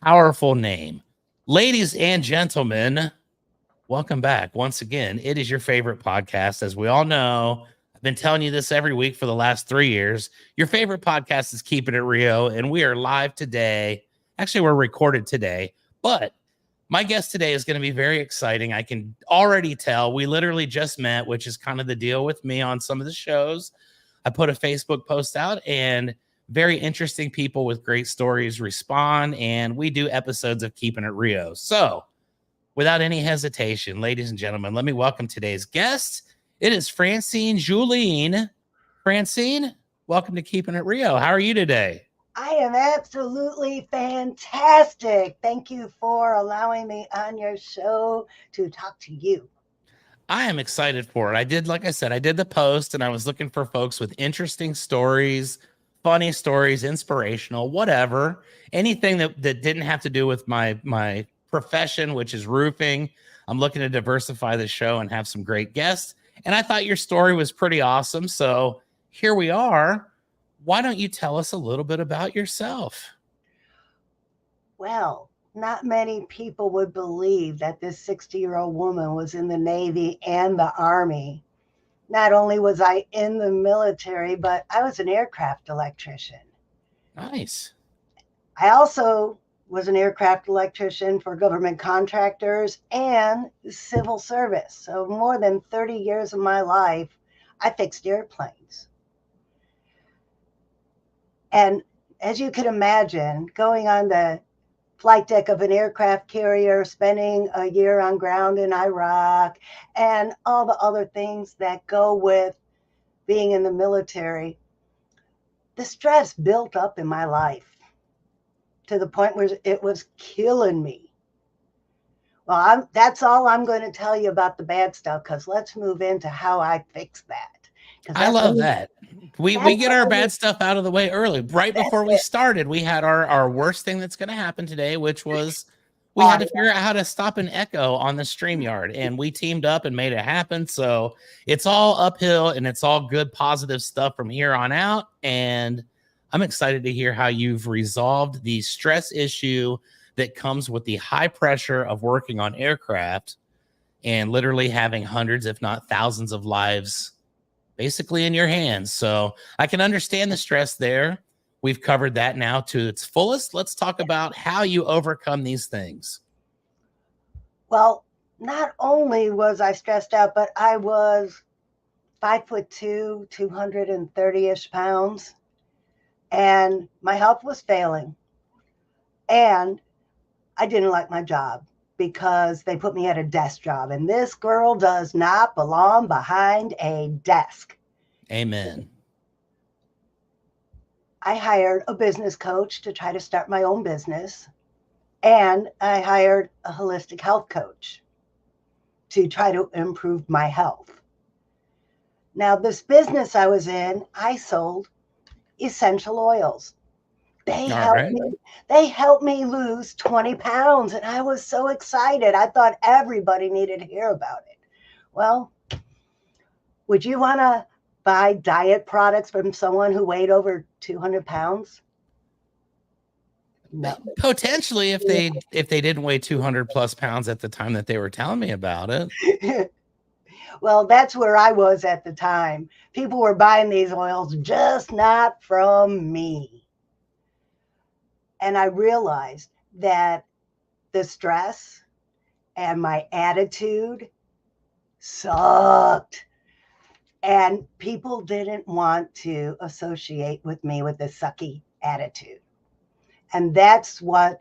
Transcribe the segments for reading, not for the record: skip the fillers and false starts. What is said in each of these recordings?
Powerful name. Ladies and gentlemen, welcome back once again. It is your favorite podcast. As we all know, I've been telling you this every week for the last 3 years. Your favorite podcast is Keeping It Rio, and we are live today. Actually, we're recorded today, but my guest today is going to be very exciting. I can already tell. We literally just met, which is kind of the deal with me on some of the shows. I put a Facebook post out, and very interesting people with great stories respond, and we do episodes of Keeping It Rio. So, without any hesitation, ladies and gentlemen, let me welcome today's guest. It is Francine Juhlin. Francine, welcome to Keeping It Rio. How are you today? I am absolutely fantastic. Thank you for allowing me on your show to talk to you. I am excited for it. Like I said, I did the post and I was looking for folks with interesting stories, funny stories, inspirational, whatever, anything that didn't have to do with my profession, which is roofing. I'm looking to diversify the show and have some great guests. And I thought your story was pretty awesome. So here we are. Why don't you tell us a little bit about yourself? Well, not many people would believe that this 60-year-old woman was in the Navy and the Army. Not only was I in the military, but I was an aircraft electrician. Nice. I also was an aircraft electrician for government contractors and civil service. So more than 30 years of my life, I fixed airplanes. And as you can imagine, going on the flight deck of an aircraft carrier, spending a year on ground in Iraq, and all the other things that go with being in the military, the stress built up in my life to the point where it was killing me. Well, that's all I'm going to tell you about the bad stuff, because let's move into how I fixed that. I love that. We get our bad stuff out of the way early. Right before we started, we had our worst thing that's going to happen today, which was we had to figure out how to stop an echo on the StreamYard, and we teamed up and made it happen. So it's all uphill, and it's all good, positive stuff from here on out. And I'm excited to hear how you've resolved the stress issue that comes with the high pressure of working on aircraft and literally having hundreds, if not thousands, of lives basically in your hands. So I can understand the stress there. We've covered that now to its fullest. Let's talk about how you overcome these things. Well, not only was I stressed out, but I was 5'2", 230-ish pounds, and my health was failing. And I didn't like my job because they put me at a desk job, and this girl does not belong behind a desk. Amen. I hired a business coach to try to start my own business, and I hired a holistic health coach to try to improve my health. Now, this business I was in, I sold essential oils. They helped me lose 20 pounds, and I was so excited. I thought everybody needed to hear about it. Well, would you want to buy diet products from someone who weighed over 200 pounds? No. Potentially, if they didn't weigh 200 plus pounds at the time that they were telling me about it. Well, that's where I was at the time. People were buying these oils, just not from me. And I realized that the stress and my attitude sucked. And people didn't want to associate with me with a sucky attitude. And that's what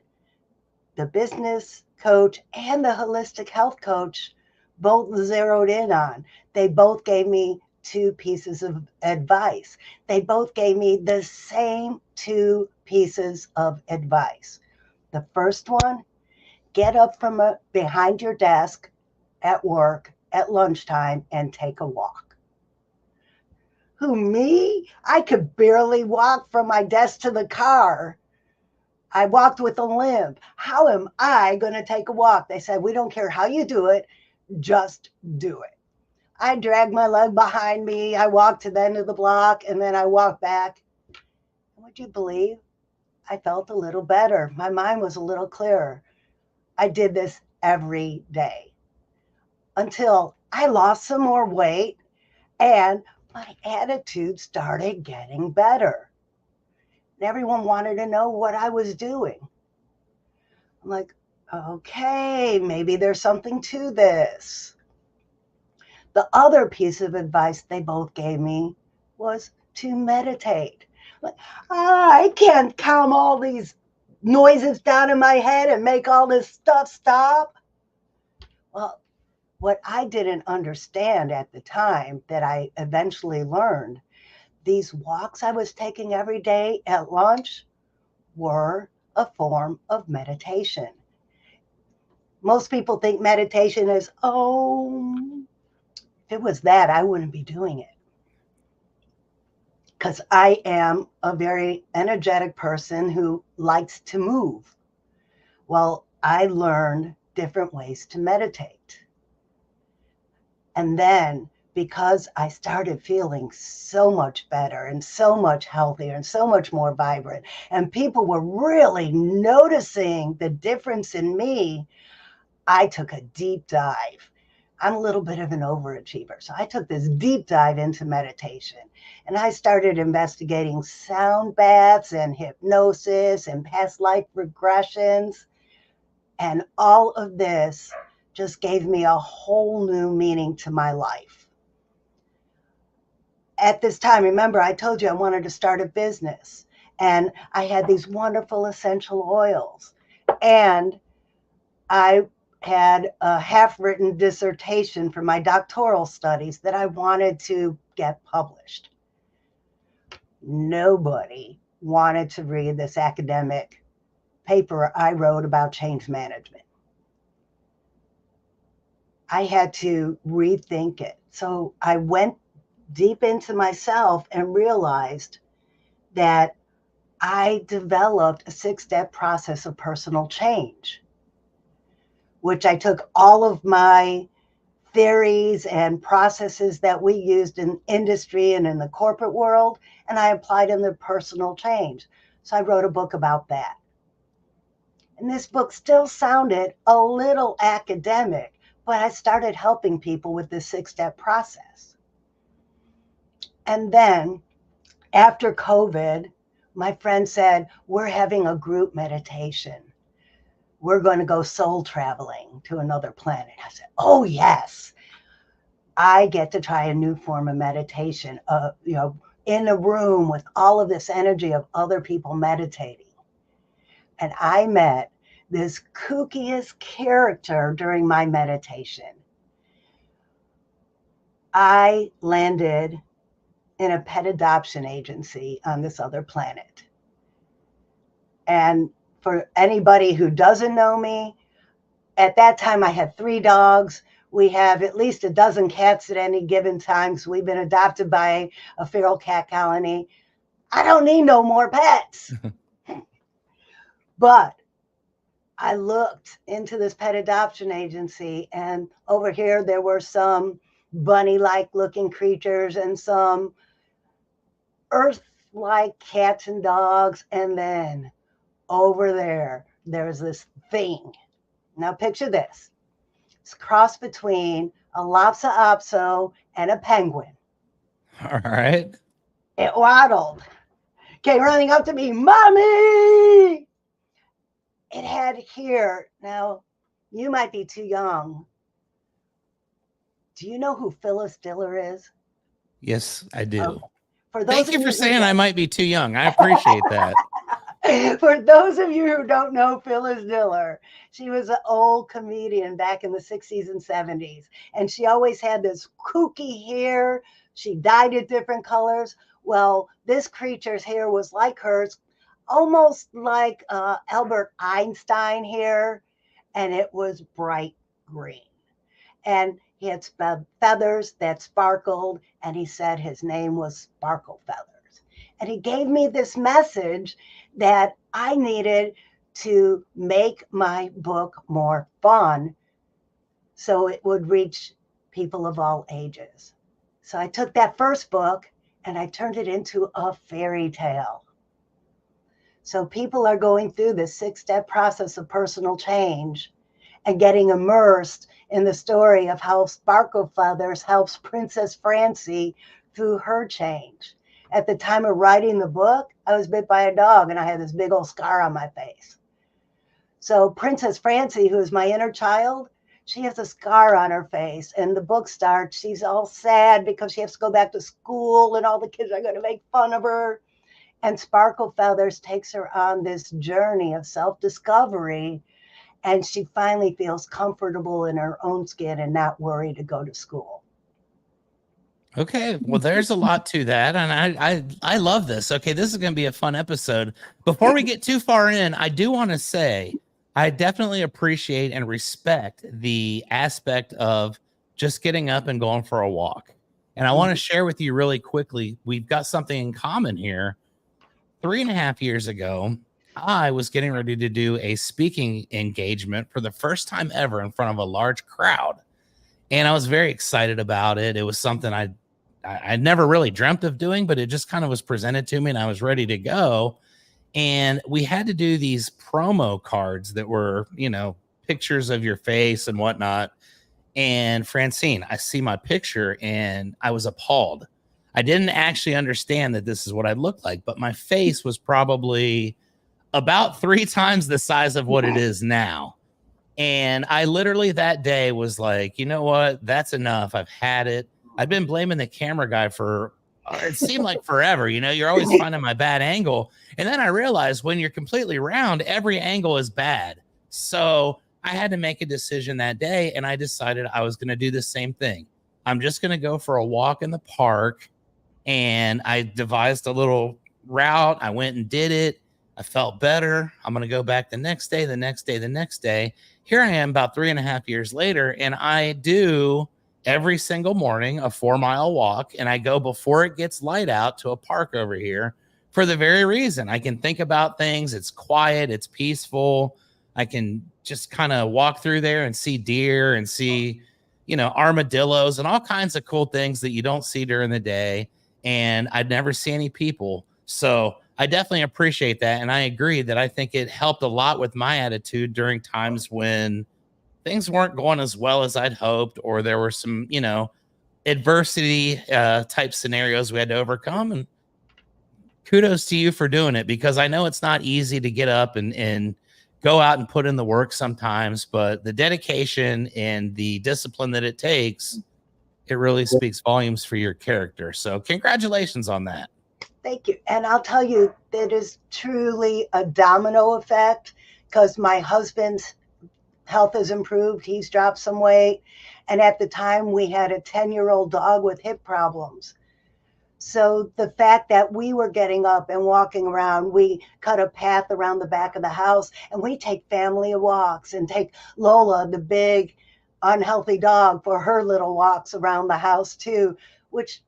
the business coach and the holistic health coach both zeroed in on. They both gave me 2 pieces of advice. They both gave me the same 2 pieces of advice. The first one, get up from behind your desk at work at lunchtime and take a walk. Who, me? I could barely walk from my desk to the car. I walked with a limp. How am I going to take a walk? They said, we don't care how you do it, just do it. I dragged my leg behind me. I walked to the end of the block, and then I walked back. Would you believe I felt a little better. My mind was a little clearer. I did this every day until I lost some more weight and my attitude started getting better. And everyone wanted to know what I was doing. I'm like, okay, maybe there's something to this. The other piece of advice they both gave me was to meditate. Like, I can't calm all these noises down in my head and make all this stuff stop. Well, what I didn't understand at the time that I eventually learned, these walks I was taking every day at lunch were a form of meditation. Most people think meditation is, oh, if it was that, I wouldn't be doing it. Because I am a very energetic person who likes to move. Well, I learned different ways to meditate. And then because I started feeling so much better and so much healthier and so much more vibrant, and people were really noticing the difference in me, I took a deep dive. I'm a little bit of an overachiever. So I took this deep dive into meditation and I started investigating sound baths and hypnosis and past life regressions. And all of this just gave me a whole new meaning to my life. At this time, remember, I told you I wanted to start a business and I had these wonderful essential oils. And I had a half-written dissertation for my doctoral studies that I wanted to get published. Nobody wanted to read this academic paper I wrote about change management. I had to rethink it. So I went deep into myself and realized that I developed a 6-step process of personal change, which I took all of my theories and processes that we used in industry and in the corporate world, and I applied in the personal change. So I wrote a book about that. And this book still sounded a little academic, but I started helping people with this 6-step process. And then after COVID, my friend said, we're having a group meditation. We're going to go soul traveling to another planet. I said, oh, yes. I get to try a new form of meditation, in a room with all of this energy of other people meditating. And I met this kookiest character during my meditation. I landed in a pet adoption agency on this other planet. And for anybody who doesn't know me, at that time I had 3 dogs. We have at least a dozen cats at any given time. So we've been adopted by a feral cat colony. I don't need no more pets. But I looked into this pet adoption agency, and over here there were some bunny-like looking creatures and some earth-like cats and dogs. And then over there's this thing. Now picture this. It's a cross between a Lhasa Apso and a penguin. All right. It waddled, came running up to me, Mommy! It had here. Now, you might be too young. Do you know who Phyllis Diller is? Yes, I do. For those Thank of you for who saying I don't- might be too young. I appreciate that. For those of you who don't know Phyllis Diller, she was an old comedian back in the 60s and 70s. And she always had this kooky hair. She dyed it different colors. Well, this creature's hair was like hers, almost like Albert Einstein hair. And it was bright green. And he had feathers that sparkled. And he said his name was Sparkle Feathers. And he gave me this message that I needed to make my book more fun so it would reach people of all ages. So I took that first book and I turned it into a fairy tale. So people are going through this 6-step process of personal change and getting immersed in the story of how Sparkle Feathers helps Princess Francie through her change. At the time of writing the book, I was bit by a dog and I had this big old scar on my face. So Princess Francie, who is my inner child, she has a scar on her face. And the book starts, she's all sad because she has to go back to school and all the kids are going to make fun of her. And Sparkle Feathers takes her on this journey of self-discovery, and she finally feels comfortable in her own skin and not worried to go to school. Okay, well, there's a lot to that, and I love this. Okay, this is going to be a fun episode. Before we get too far in, I do want to say I definitely appreciate and respect the aspect of just getting up and going for a walk. And I want to share with you really quickly, we've got something in common here. 3.5 years ago, I was getting ready to do a speaking engagement for the first time ever in front of a large crowd. And I was very excited about it. It was something I never really dreamt of doing, but it just kind of was presented to me and I was ready to go. And we had to do these promo cards that were, you know, pictures of your face and whatnot. And Francine, I see my picture and I was appalled. I didn't actually understand that this is what I looked like, but my face was probably about 3 times the size of what it is now. And I literally that day was like, you know what? That's enough. I've had it. I've been blaming the camera guy for, it seemed like forever. You know, you're always finding my bad angle. And then I realized when you're completely round, every angle is bad. So I had to make a decision that day. And I decided I was going to do the same thing. I'm just going to go for a walk in the park. And I devised a little route. I went and did it. I felt better. I'm going to go back the next day, the next day, the next day. Here I am about 3.5 years later, and I do every single morning a 4-mile walk, and I go before it gets light out to a park over here for the very reason I can think about things. It's quiet. It's peaceful. I can just kind of walk through there and see deer and see, you know, armadillos and all kinds of cool things that you don't see during the day. And I'd never see any people. So I definitely appreciate that. And I agree that I think it helped a lot with my attitude during times when things weren't going as well as I'd hoped, or there were some, you know, adversity type scenarios we had to overcome. And kudos to you for doing it, because I know it's not easy to get up and go out and put in the work sometimes, but the dedication and the discipline that it takes, it really speaks volumes for your character. So congratulations on that. Thank you. And I'll tell you, it is truly a domino effect, because my husband's health has improved. He's dropped some weight. And at the time, we had a 10-year-old dog with hip problems. So the fact that we were getting up and walking around, we cut a path around the back of the house, and we take family walks and take Lola, the big unhealthy dog, for her little walks around the house too, which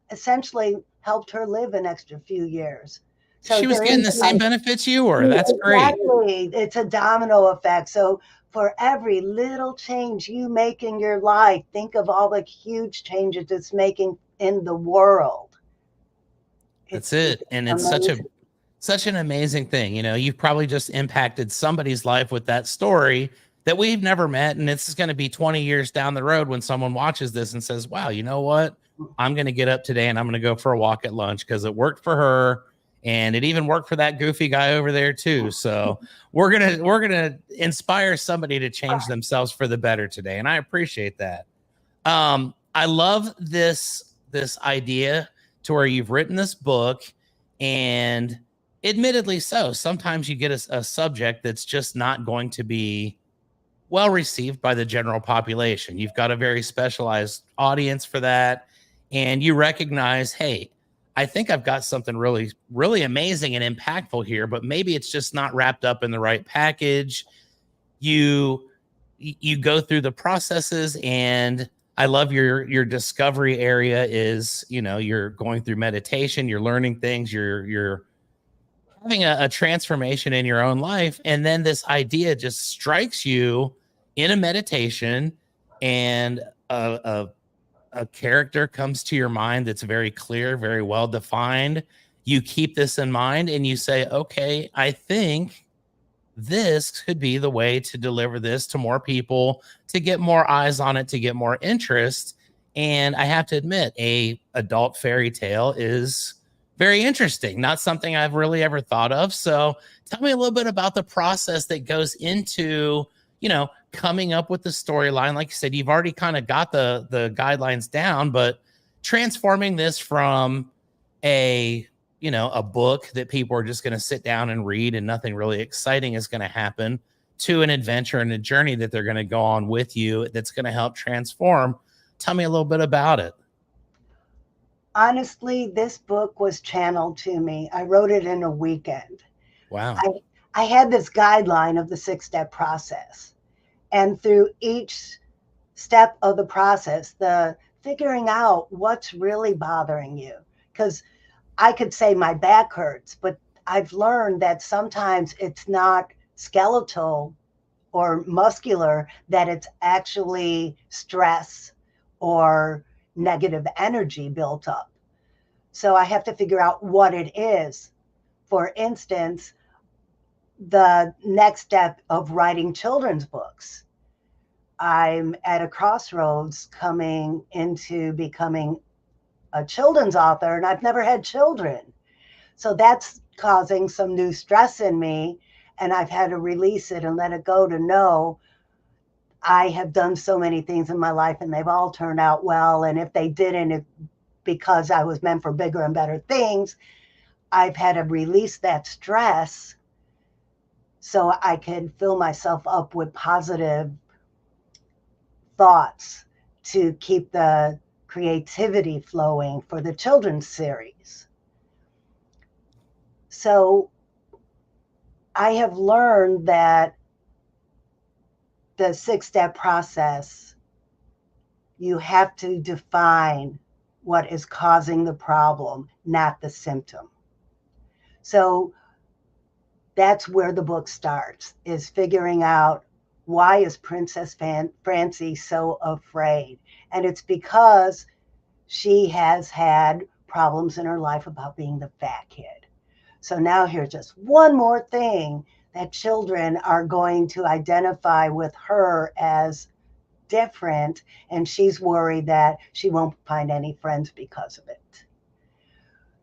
essentially helped her live an extra few years. So she was getting the same benefits you were. That's exactly. Great. It's a domino effect. So for every little change you make in your life, think of all the huge changes it's making in the world. That's it. And it's such an amazing thing. You know, you've probably just impacted somebody's life with that story that we've never met. And it's going to be 20 years down the road when someone watches this and says, wow, you know what? I'm going to get up today and I'm going to go for a walk at lunch because it worked for her. And it even worked for that goofy guy over there too. So we're going to inspire somebody to change themselves for the better today. And I appreciate that. I love this idea to where you've written this book, and admittedly so, sometimes you get a subject that's just not going to be well received by the general population. You've got a very specialized audience for that. And you recognize, hey, I think I've got something really, really amazing and impactful here, but maybe it's just not wrapped up in the right package. You go through the processes, and I love your discovery area is, you know, you're going through meditation, you're learning things, you're having a transformation in your own life. And then this idea just strikes you in a meditation, and a character comes to your mind that's very clear, very well defined. you keep this in mind and you say, okay, I think this could be the way to deliver this to more people, to get more eyes on it, to get more interest. And I have to admit, a adult fairy tale is very interesting, not something I've really ever thought of. So tell me a little bit about the process that goes into, coming up with the storyline. Like you said, you've already kind of got the guidelines down, but transforming this from a a book that people are just going to sit down and read and nothing really exciting is going to happen, to an adventure and a journey that they're going to go on with you that's going to help transform. Tell me a little bit about it. Honestly, this book was channeled to me. I wrote it in a weekend. Wow. I had this guideline of the 6-step process. And through each step of the process, the figuring out what's really bothering you. Because I could say my back hurts, but I've learned that sometimes it's not skeletal or muscular, that it's actually stress or negative energy built up. So I have to figure out what it is. For instance, the next step of writing children's books. I'm at a crossroads coming into becoming a children's author, and I've never had children. So that's causing some new stress in me, and I've had to release it and let it go, to know I have done so many things in my life and they've all turned out well. And if they didn't, because I was meant for bigger and better things, I've had to release that stress so I can fill myself up with positive thoughts to keep the creativity flowing for the children's series. So I have learned that the 6-step process, you have to define what is causing the problem, not the symptom. So that's where the book starts, is figuring out, why is Princess Francie so afraid? And it's because she has had problems in her life about being the fat kid. So now here's just one more thing that children are going to identify with her as different, and she's worried that she won't find any friends because of it.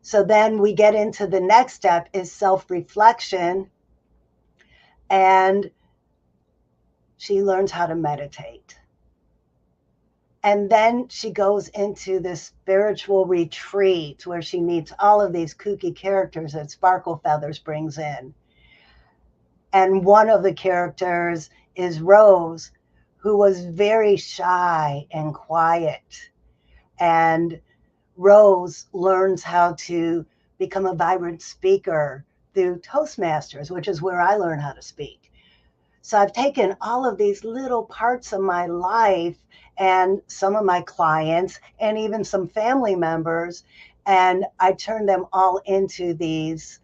So then we get into the next step, is self-reflection, and she learns how to meditate. And then she goes into this spiritual retreat where she meets all of these kooky characters that Sparkle Feathers brings in. And one of the characters is Rose, who was very shy and quiet. And Rose learns how to become a vibrant speaker through Toastmasters, which is where I learned how to speak. So I've taken all of these little parts of my life and some of my clients and even some family members, and I turned them all into these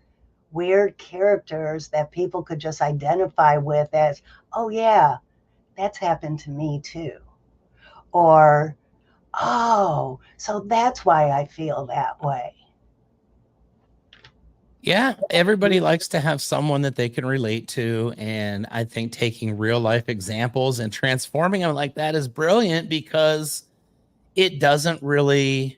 weird characters that people could just identify with as, oh yeah, that's happened to me too. Or, oh, so that's why I feel that way. Yeah, everybody likes to have someone that they can relate to. And I think taking real life examples and transforming them like that is brilliant, because it doesn't really,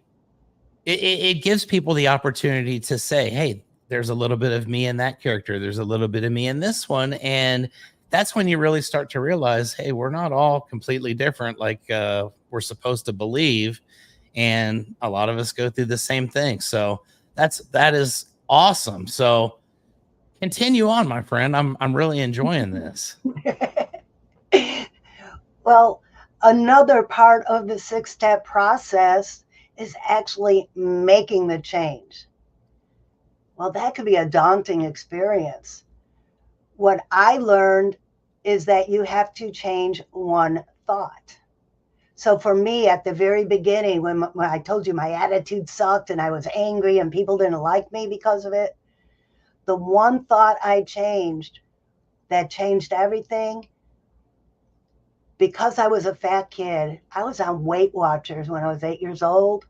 it gives people the opportunity to say, hey, there's a little bit of me in that character. There's a little bit of me in this one. And that's when you really start to realize, hey, we're not all completely different like we're supposed to believe. And a lot of us go through the same thing. So that is awesome. So continue on, my friend. I'm really enjoying this. Well, another part of the 6-step process is actually making the change. Well, that could be a daunting experience. What I learned is that you have to change one thought. So for me, at the very beginning, when I told you my attitude sucked and I was angry and people didn't like me because of it, the one thought I changed that changed everything, because I was a fat kid, I was on Weight Watchers when I was 8 years old.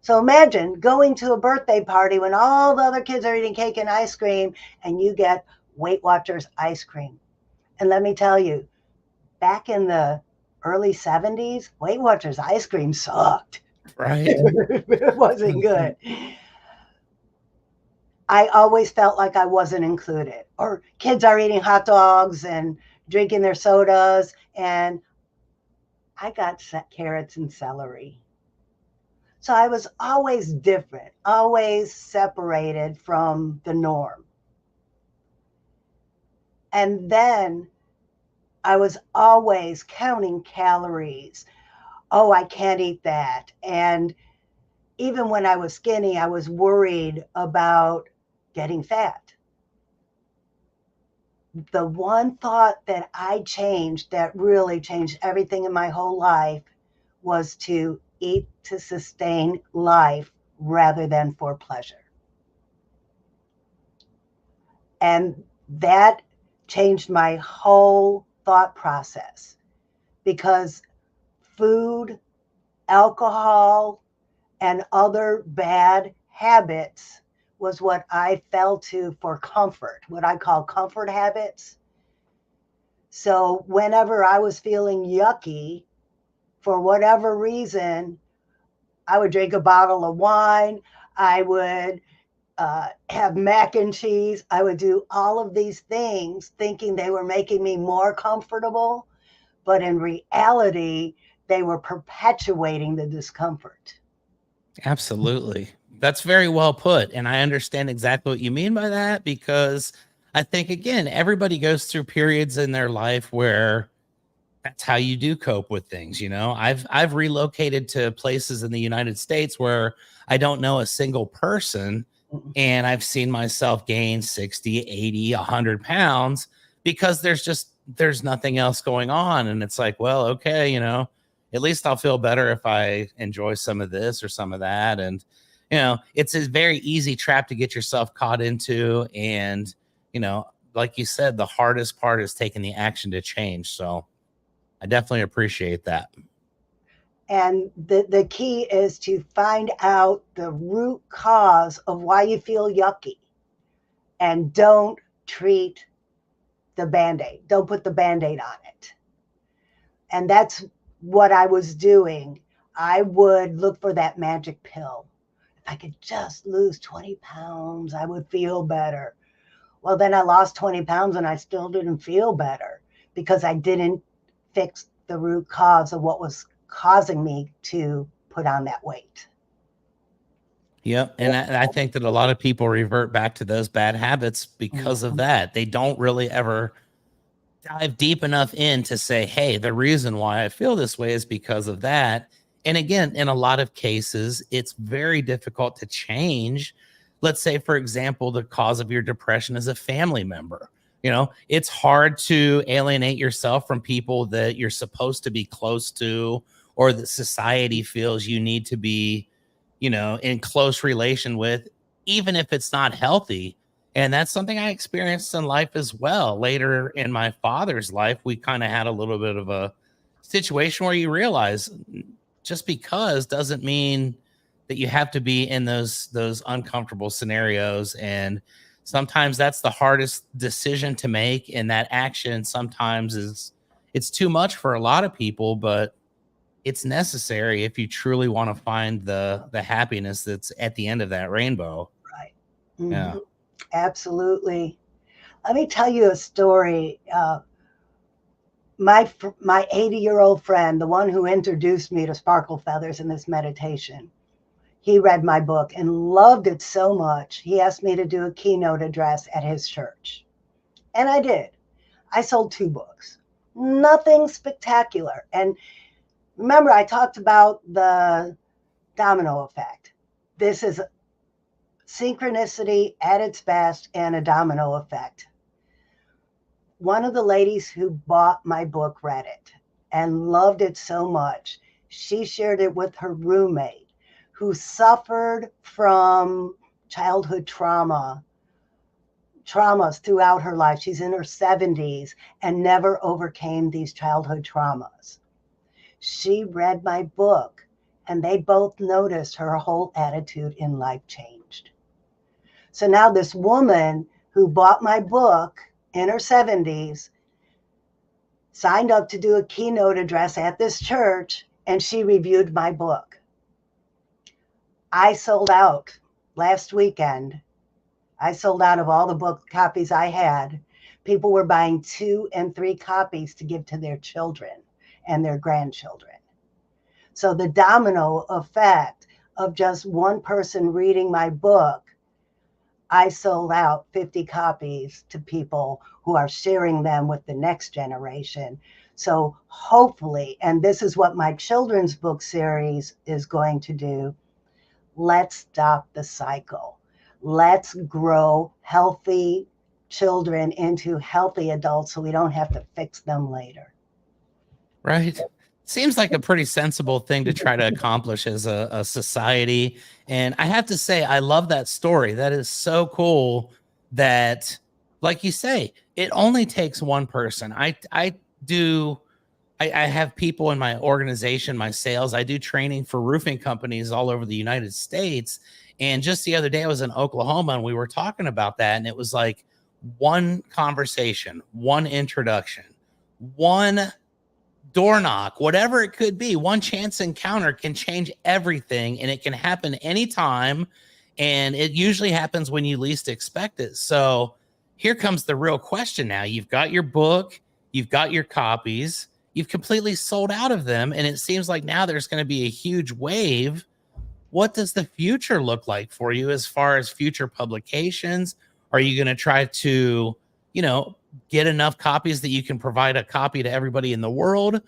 So imagine going to a birthday party when all the other kids are eating cake and ice cream and you get Weight Watchers ice cream. And let me tell you, back in the early 70s, Weight Watchers ice cream sucked. Right. It wasn't good. I always felt like I wasn't included. Or kids are eating hot dogs and drinking their sodas, and I got carrots and celery. So I was always different, always separated from the norm. And then I was always counting calories. Oh, I can't eat that. And even when I was skinny, I was worried about getting fat. The one thought that I changed that really changed everything in my whole life was to eat to sustain life rather than for pleasure. And that changed my whole thought process because food, alcohol, and other bad habits was what I fell to for comfort, what I call comfort habits. So whenever I was feeling yucky, for whatever reason, I would drink a bottle of wine. I would have mac and cheese. I would do all of these things thinking they were making me more comfortable. But in reality, they were perpetuating the discomfort. Absolutely. That's very well put. And I understand exactly what you mean by that because I think, again, everybody goes through periods in their life where that's how you do cope with things. I've relocated to places in the United States where I don't know a single person, and I've seen myself gain 60, 80, 100 pounds because there's nothing else going on. And it's like, well, okay, at least I'll feel better if I enjoy some of this or some of that. And it's a very easy trap to get yourself caught into. And like you said, the hardest part is taking the action to change. So I definitely appreciate that. And the key is to find out the root cause of why you feel yucky and don't treat the band-aid. Don't put the band-aid on it. And that's what I was doing. I would look for that magic pill. If I could just lose 20 pounds, I would feel better. Well, then I lost 20 pounds and I still didn't feel better because I didn't fix the root cause of what was causing me to put on that weight. Yep. And I think that a lot of people revert back to those bad habits because of that. They don't really ever dive deep enough in to say, hey, the reason why I feel this way is because of that. And again, in a lot of cases, it's very difficult to change. Let's say, for example, the cause of your depression is a family member. It's hard to alienate yourself from people that you're supposed to be close to or that society feels you need to be, in close relation with, even if it's not healthy. And that's something I experienced in life as well. Later in my father's life, we kind of had a little bit of a situation where you realize just because doesn't mean that you have to be in those uncomfortable scenarios. And sometimes that's the hardest decision to make. And that action sometimes it's too much for a lot of people, but it's necessary if you truly want to find the happiness that's at the end of that rainbow. Right. Mm-hmm. Yeah. Absolutely. Let me tell you a story. My 80-year-old friend, the one who introduced me to sparkle feathers in this meditation, he read my book and loved it so much. He asked me to do a keynote address at his church. And I did. I sold 2 books. Nothing spectacular. And remember, I talked about the domino effect. This is synchronicity at its best and a domino effect. One of the ladies who bought my book read it and loved it so much. She shared it with her roommate who suffered from childhood traumas throughout her life. She's in her 70s and never overcame these childhood traumas. She read my book And they both noticed her whole attitude in life changed. So now this woman who bought my book in her 70s signed up to do a keynote address at this church, and she reviewed my book. I sold out last weekend. I sold out of all the book copies I had. People were buying 2 and 3 copies to give to their children and their grandchildren. So the domino effect of just one person reading my book, I sold out 50 copies to people who are sharing them with the next generation. So hopefully, and this is what my children's book series is going to do, let's stop the cycle. Let's grow healthy children into healthy adults so we don't have to fix them later. Right. Seems like a pretty sensible thing to try to accomplish as a society. And I have to say, I love that story. That is so cool that, like you say, it only takes one person. I have people in my organization, my sales. I do training for roofing companies all over the United States. And just the other day, I was in Oklahoma and we were talking about that. And it was like one conversation, one introduction, one door knock, whatever it could be, one chance encounter can change everything. And it can happen anytime. And it usually happens when you least expect it. So here comes the real question now. You've got your book, you've got your copies, you've completely sold out of them. And it seems like now there's going to be a huge wave. What does the future look like for you as far as future publications? Are you going to try to, get enough copies that you can provide a copy to everybody in the world?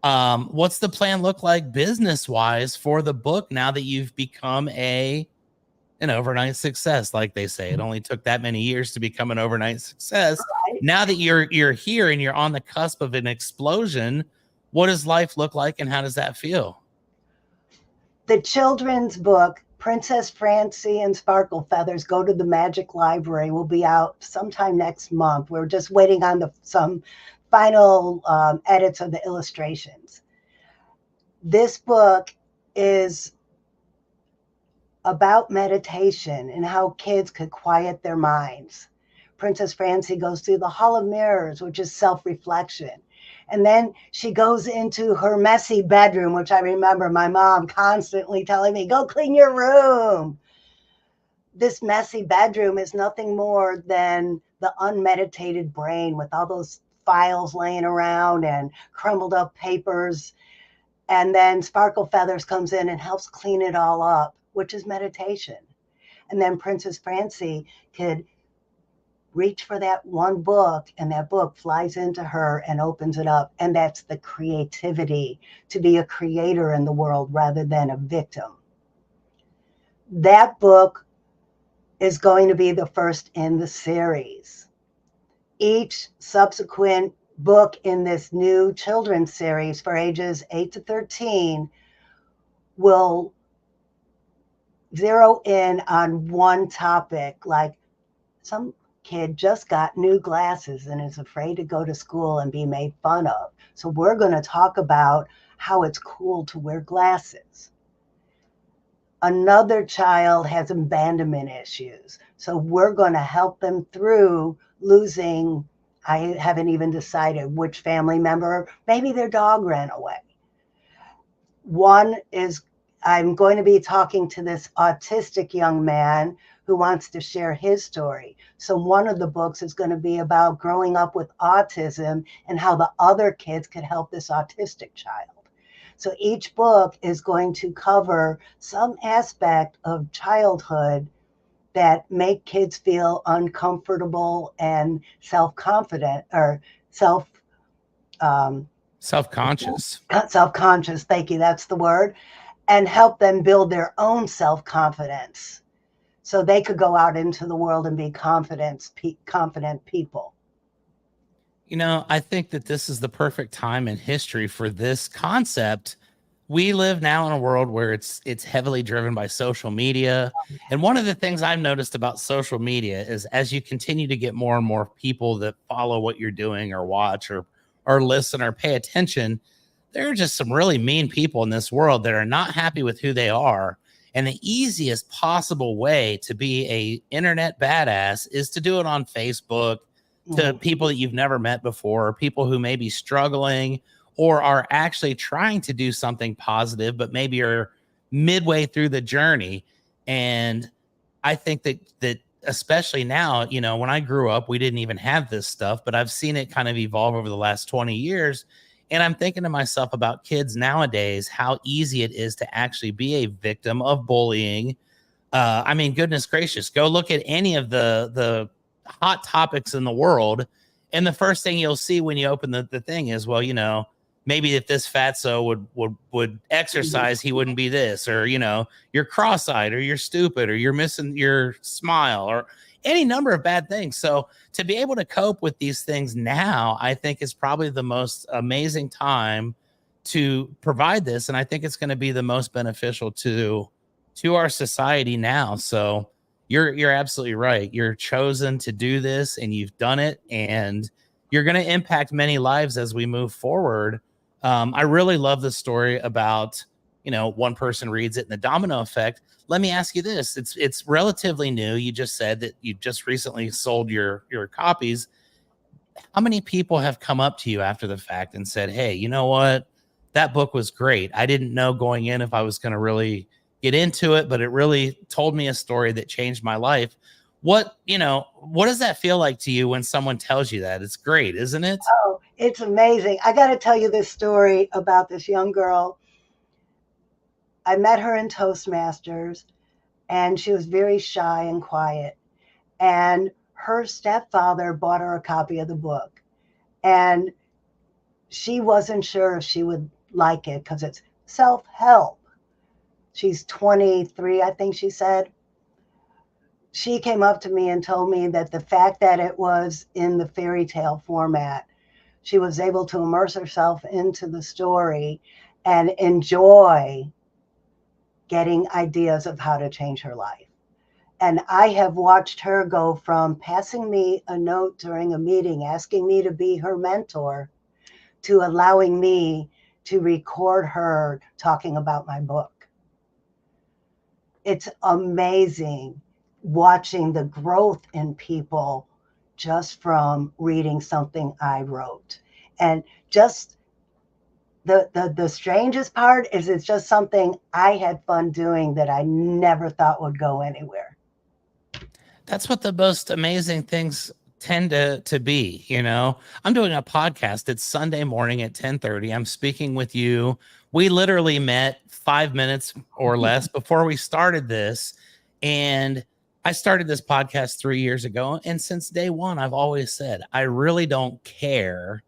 What's the plan look like business wise for the book now that you've become an overnight success? Like they say, it only took that many years to become an overnight success. Right. Now that you're here and you're on the cusp of an explosion, what does life look like and how does that feel? The children's book, Princess Francine and Sparkle Feathers, Go to the Magic Library, will be out sometime next month. We're just waiting on some final edits of the illustrations. This book is about meditation and how kids could quiet their minds. Princess Francine goes through the Hall of Mirrors, which is self-reflection. And then she goes into her messy bedroom, which I remember my mom constantly telling me, go clean your room. This messy bedroom is nothing more than the unmeditated brain with all those files laying around and crumbled up papers. And then Sparkle Feathers comes in and helps clean it all up, which is meditation. And then Princess Francine could reach for that one book, and that book flies into her and opens it up. And that's the creativity, to be a creator in the world rather than a victim. That book is going to be the first in the series. Each subsequent book in this new children's series for ages 8 to 13 will zero in on one topic, like some kid just got new glasses and is afraid to go to school and be made fun of. So we're going to talk about how it's cool to wear glasses. Another child has abandonment issues. So we're going to help them through losing, I haven't even decided which family member, maybe their dog ran away. One is, I'm going to be talking to this autistic young man who wants to share his story. So one of the books is going to be about growing up with autism and how the other kids could help this autistic child. So each book is going to cover some aspect of childhood that make kids feel uncomfortable and self-confident or self-conscious. Self-conscious, thank you, that's the word, and help them build their own self-confidence so they could go out into the world and be confident people. I think that this is the perfect time in history for this concept. We live now in a world where it's heavily driven by social media. And one of the things I've noticed about social media is as you continue to get more and more people that follow what you're doing or watch or listen or pay attention, there are just some really mean people in this world that are not happy with who they are. And the easiest possible way to be a internet badass is to do it on Facebook to people that you've never met before, or people who may be struggling or are actually trying to do something positive, but maybe are midway through the journey. And I think that especially now, you know, when I grew up, we didn't even have this stuff, but I've seen it kind of evolve over the last 20 years. And I'm thinking to myself about kids nowadays, how easy it is to actually be a victim of bullying. I mean, goodness gracious, go look at any of the hot topics in the world. And the first thing you'll see when you open the thing is, well, you know, maybe if this fatso would exercise, he wouldn't be this, or, you know, you're cross-eyed, or you're stupid, or you're missing your smile, or any number of bad things. So to be able to cope with these things now, I think is probably the most amazing time to provide this. And I think it's going to be the most beneficial to our society now. So you're absolutely right. You're chosen to do this, and you've done it, and you're going to impact many lives as we move forward. I really love the story about, you know, one person reads it and the domino effect. Let me ask you this. It's relatively new. You just said that you just recently sold your copies. How many people have come up to you after the fact and said, hey, you know what? That book was great. I didn't know going in if I was going to really get into it, but it really told me a story that changed my life. What does that feel like to you when someone tells you that? It's great, isn't it? Oh, it's amazing. I got to tell you this story about this young girl. I met her in Toastmasters, and she was very shy and quiet. And her stepfather bought her a copy of the book. And she wasn't sure if she would like it because it's self-help. She's 23, I think she said. She came up to me and told me that the fact that it was in the fairy tale format, she was able to immerse herself into the story and enjoy getting ideas of how to change her life. And I have watched her go from passing me a note during a meeting, asking me to be her mentor, to allowing me to record her talking about my book. It's amazing watching the growth in people just from reading something I wrote. And just the strangest part is it's just something I had fun doing that I never thought would go anywhere. That's what the most amazing things tend to be. You know, I'm doing a podcast. It's Sunday morning at 10:30. I'm speaking with you. We literally met 5 minutes or less before we started this. And I started this podcast 3 years ago. And since day one, I've always said, I really don't care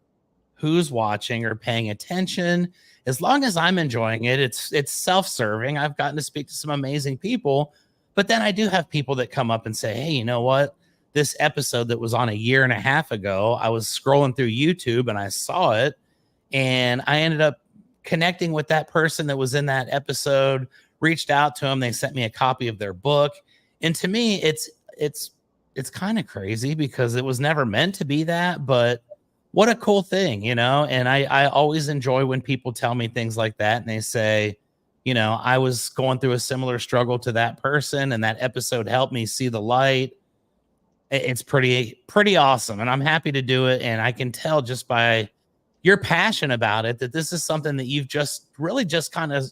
who's watching or paying attention. As long as I'm enjoying it, it's self-serving. I've gotten to speak to some amazing people. But then I do have people that come up and say, hey, you know what? This episode that was on 1.5 years ago, I was scrolling through YouTube and I saw it. And I ended up connecting with that person that was in that episode, reached out to them. They sent me a copy of their book. And to me, it's kind of crazy because it was never meant to be that, but what a cool thing, you know? And I always enjoy when people tell me things like that. And they say, you know, I was going through a similar struggle to that person, and that episode helped me see the light. It's pretty awesome. And I'm happy to do it. And I can tell just by your passion about it that this is something that you've just really just kind of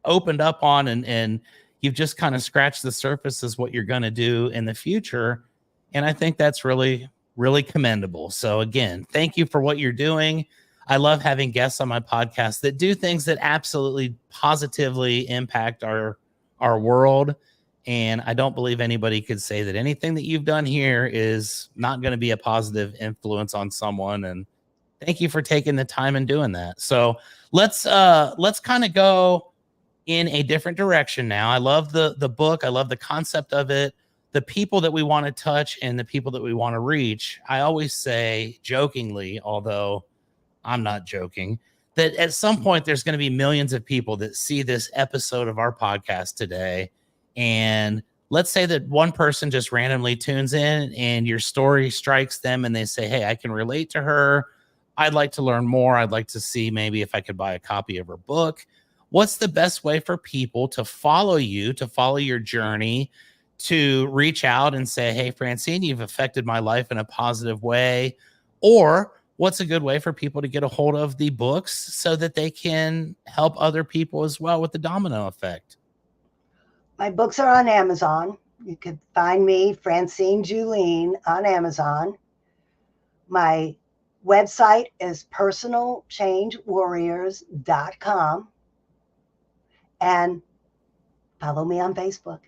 opened up on, and you've just kind of scratched the surface as what you're going to do in the future. And I think that's really, really commendable. So again, thank you for what you're doing. I love having guests on my podcast that do things that absolutely positively impact our world. And I don't believe anybody could say that anything that you've done here is not going to be a positive influence on someone. And thank you for taking the time and doing that. So let's kind of go in a different direction now. I love the book. I love the concept of it, the people that we want to touch and the people that we want to reach. I always say jokingly, although I'm not joking, that at some point there's going to be millions of people that see this episode of our podcast today. And let's say that one person just randomly tunes in and your story strikes them and they say, hey, I can relate to her. I'd like to learn more. I'd like to see maybe if I could buy a copy of her book. What's the best way for people to follow you, to follow your journey, to reach out and say, hey, Francine, you've affected my life in a positive way? Or what's a good way for people to get a hold of the books so that they can help other people as well with the domino effect? My books are on Amazon. You could find me, Francine Juhlin, on Amazon. My website is personalchangewarriors.com. And follow me on Facebook.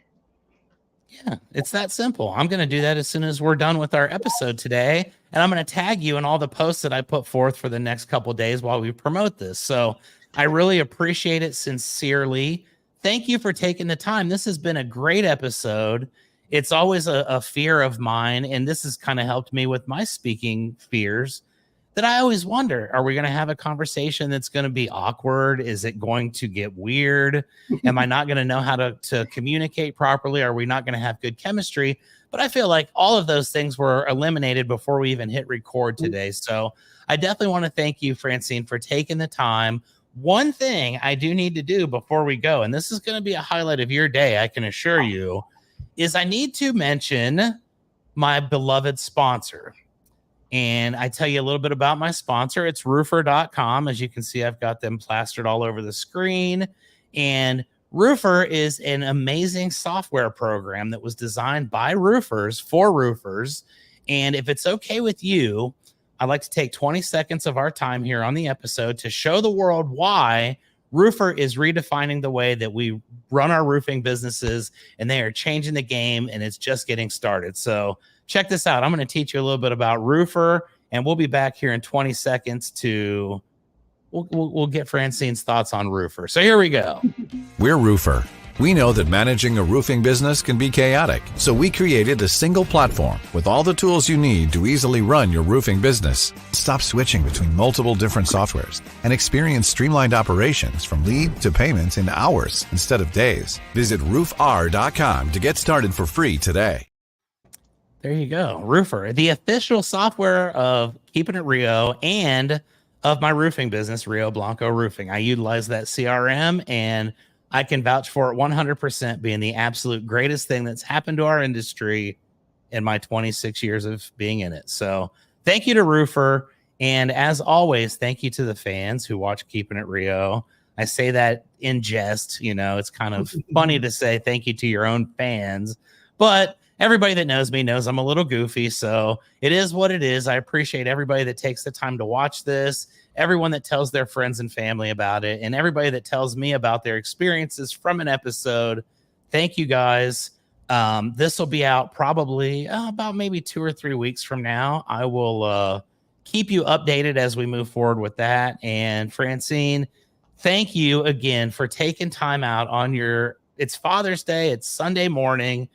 Yeah, it's that simple. I'm going to do that as soon as we're done with our episode today. And I'm going to tag you in all the posts that I put forth for the next couple of days while we promote this. So I really appreciate it sincerely. Thank you for taking the time. This has been a great episode. It's always a fear of mine. And this has kind of helped me with my speaking fears, that I always wonder, are we going to have a conversation that's going to be awkward? Is it going to get weird? Am I not going to know how to communicate properly? Are we not going to have good chemistry? But I feel like all of those things were eliminated before we even hit record today. So I definitely want to thank you, Francine, for taking the time. One thing I do need to do before we go, and this is going to be a highlight of your day, I can assure you, is I need to mention my beloved sponsor. And I tell you a little bit about my sponsor. It's roofer.com. As you can see, I've got them plastered all over the screen. And Roofer is an amazing software program that was designed by roofers for roofers. And if it's okay with you, I'd like to take 20 seconds of our time here on the episode to show the world why Roofer is redefining the way that we run our roofing businesses, and they are changing the game, and it's just getting started. So check this out. I'm going to teach you a little bit about Roofer, and we'll be back here in 20 seconds to we'll get Francine's thoughts on Roofer. So here we go. We're Roofer. We know that managing a roofing business can be chaotic, so we created a single platform with all the tools you need to easily run your roofing business. Stop switching between multiple different softwares and experience streamlined operations from lead to payments in hours instead of days. Visit roofr.com to get started for free today. There you go. Roofer, the official software of Keeping It Rio and of my roofing business, Rio Blanco Roofing. I utilize that CRM, and I can vouch for it 100% being the absolute greatest thing that's happened to our industry in my 26 years of being in it. So thank you to Roofer. And as always, thank you to the fans who watch Keeping It Rio. I say that in jest, you know, it's kind of funny to say thank you to your own fans, but everybody that knows me knows I'm a little goofy. So it is what it is. I appreciate everybody that takes the time to watch this, everyone that tells their friends and family about it, and everybody that tells me about their experiences from an episode. Thank you guys. This will be out probably about maybe 2 or 3 weeks from now. I will keep you updated as we move forward with that. And Francine, thank you again for taking time out on it's Father's Day. It's Sunday morning.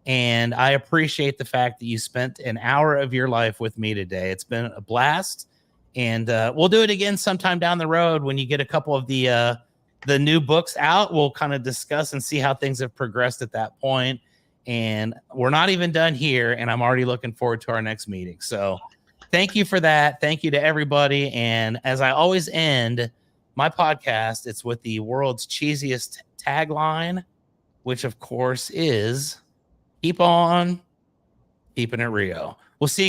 And I appreciate the fact that you spent an hour of your life with me today. It's been a blast. And we'll do it again sometime down the road when you get a couple of the new books out. We'll kind of discuss and see how things have progressed at that point. And we're not even done here, and I'm already looking forward to our next meeting. So thank you for that. Thank you to everybody. And as I always end my podcast, it's with the world's cheesiest tagline, which of course is keep on keeping it Rio. We'll see you.